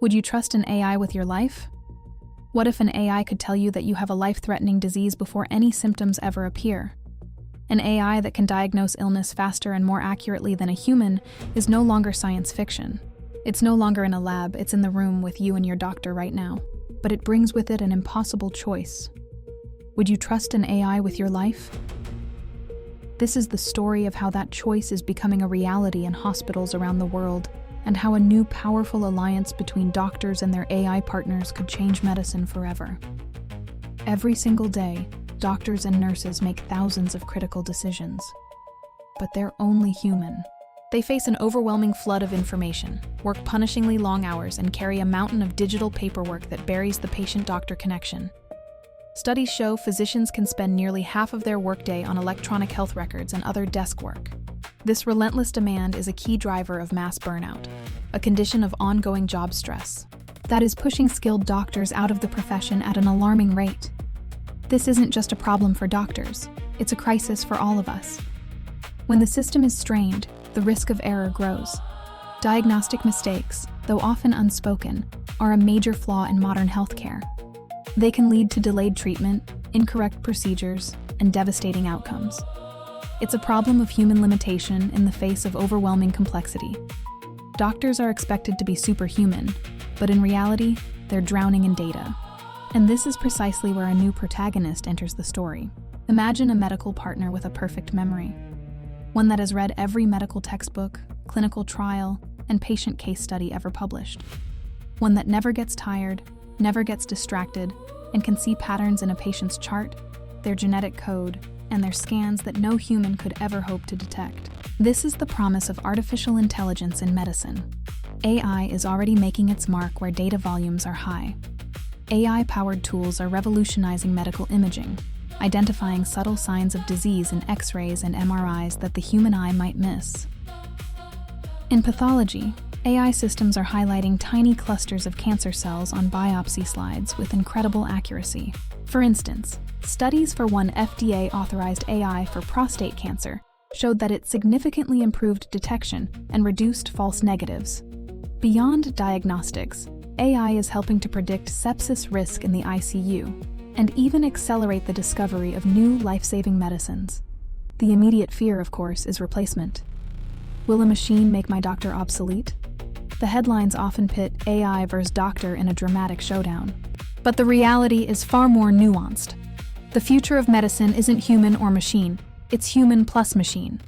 Would you trust an AI with your life? What if an AI could tell you that you have a life-threatening disease before any symptoms ever appear? An AI that can diagnose illness faster and more accurately than a human is no longer science fiction. It's no longer in a lab, it's in the room with you and your doctor right now. But it brings with it an impossible choice. Would you trust an AI with your life? This is the story of how that choice is becoming a reality in hospitals around the world, and how a new powerful alliance between doctors and their AI partners could change medicine forever. Every single day, doctors and nurses make thousands of critical decisions. But they're only human. They face an overwhelming flood of information, work punishingly long hours, and carry a mountain of digital paperwork that buries the patient-doctor connection. Studies show physicians can spend nearly half of their workday on electronic health records and other desk work. This relentless demand is a key driver of mass burnout, a condition of ongoing job stress that is pushing skilled doctors out of the profession at an alarming rate. This isn't just a problem for doctors, it's a crisis for all of us. When the system is strained, the risk of error grows. Diagnostic mistakes, though often unspoken, are a major flaw in modern healthcare. They can lead to delayed treatment, incorrect procedures, and devastating outcomes. It's a problem of human limitation in the face of overwhelming complexity. Doctors are expected to be superhuman, but in reality, they're drowning in data. And this is precisely where a new protagonist enters the story. Imagine a medical partner with a perfect memory. One that has read every medical textbook, clinical trial, and patient case study ever published. One that never gets tired, never gets distracted, and can see patterns in a patient's chart, their genetic code, and their scans that no human could ever hope to detect. This is the promise of artificial intelligence in medicine. AI is already making its mark where data volumes are high. AI-powered tools are revolutionizing medical imaging, identifying subtle signs of disease in X-rays and MRIs that the human eye might miss. In pathology, AI systems are highlighting tiny clusters of cancer cells on biopsy slides with incredible accuracy. For instance, studies for one FDA-authorized AI for prostate cancer showed that it significantly improved detection and reduced false negatives. Beyond diagnostics, AI is helping to predict sepsis risk in the ICU and even accelerate the discovery of new life-saving medicines. The immediate fear, of course, is replacement. Will a machine make my doctor obsolete? The headlines often pit AI versus doctor in a dramatic showdown. But the reality is far more nuanced. The future of medicine isn't human or machine, it's human plus machine.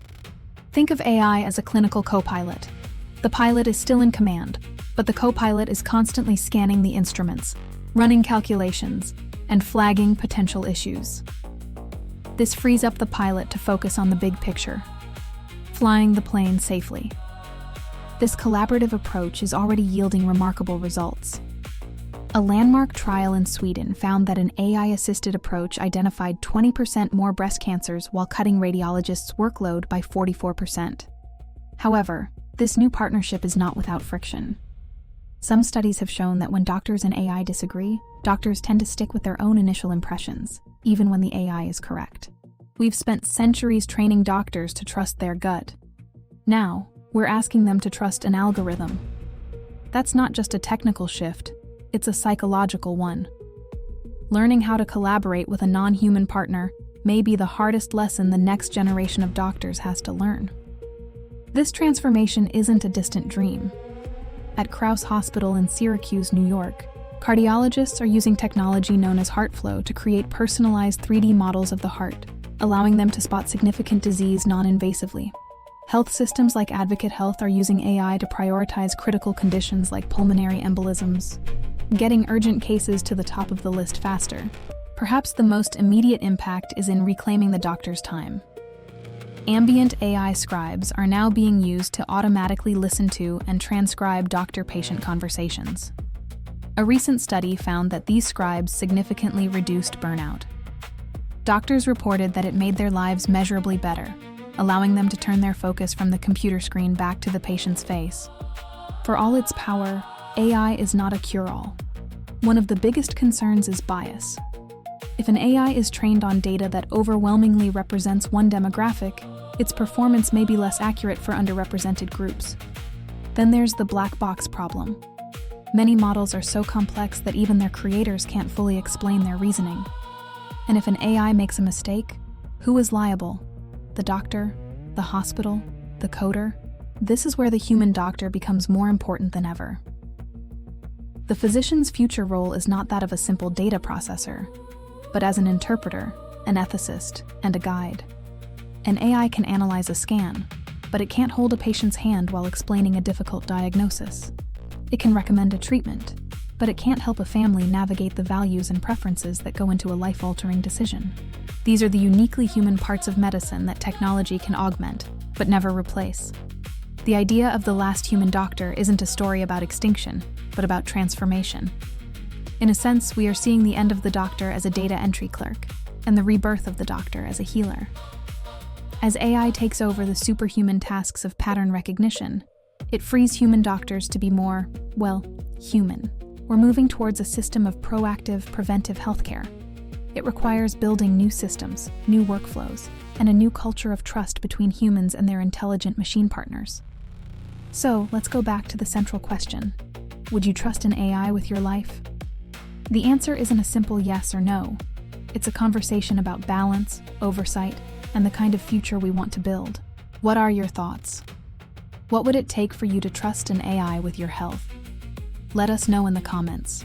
Think of AI as a clinical co-pilot. The pilot is still in command, but the co-pilot is constantly scanning the instruments, running calculations, and flagging potential issues. This frees up the pilot to focus on the big picture, flying the plane safely. This collaborative approach is already yielding remarkable results. A landmark trial in Sweden found that an AI-assisted approach identified 20% more breast cancers while cutting radiologists' workload by 44%. However, this new partnership is not without friction. Some studies have shown that when doctors and AI disagree, doctors tend to stick with their own initial impressions, even when the AI is correct. We've spent centuries training doctors to trust their gut. Now, we're asking them to trust an algorithm. That's not just a technical shift, it's a psychological one. Learning how to collaborate with a non-human partner may be the hardest lesson the next generation of doctors has to learn. This transformation isn't a distant dream. At Krause Hospital in Syracuse, New York, cardiologists are using technology known as HeartFlow to create personalized 3D models of the heart, allowing them to spot significant disease non-invasively. Health systems like Advocate Health are using AI to prioritize critical conditions like pulmonary embolisms, getting urgent cases to the top of the list faster. Perhaps the most immediate impact is in reclaiming the doctor's time. Ambient AI scribes are now being used to automatically listen to and transcribe doctor-patient conversations. A recent study found that these scribes significantly reduced burnout. Doctors reported that it made their lives measurably better, allowing them to turn their focus from the computer screen back to the patient's face. For all its power, AI is not a cure-all. One of the biggest concerns is bias. If an AI is trained on data that overwhelmingly represents one demographic, its performance may be less accurate for underrepresented groups. Then there's the black box problem. Many models are so complex that even their creators can't fully explain their reasoning. And if an AI makes a mistake, who is liable? The doctor? The hospital? The coder? This is where the human doctor becomes more important than ever. The physician's future role is not that of a simple data processor, but as an interpreter, an ethicist, and a guide. An AI can analyze a scan, but it can't hold a patient's hand while explaining a difficult diagnosis. It can recommend a treatment, but it can't help a family navigate the values and preferences that go into a life-altering decision. These are the uniquely human parts of medicine that technology can augment, but never replace. The idea of the last human doctor isn't a story about extinction, but about transformation. In a sense, we are seeing the end of the doctor as a data entry clerk, and the rebirth of the doctor as a healer. As AI takes over the superhuman tasks of pattern recognition, it frees human doctors to be more, well, human. We're moving towards a system of proactive, preventive healthcare. It requires building new systems, new workflows, and a new culture of trust between humans and their intelligent machine partners. So, let's go back to the central question. Would you trust an AI with your life? The answer isn't a simple yes or no. It's a conversation about balance, oversight, and the kind of future we want to build. What are your thoughts? What would it take for you to trust an AI with your health? Let us know in the comments.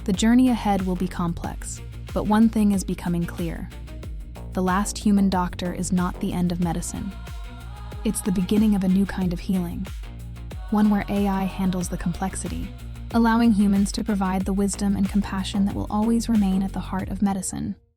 The journey ahead will be complex, but one thing is becoming clear. The last human doctor is not the end of medicine. It's the beginning of a new kind of healing, one where AI handles the complexity, allowing humans to provide the wisdom and compassion that will always remain at the heart of medicine.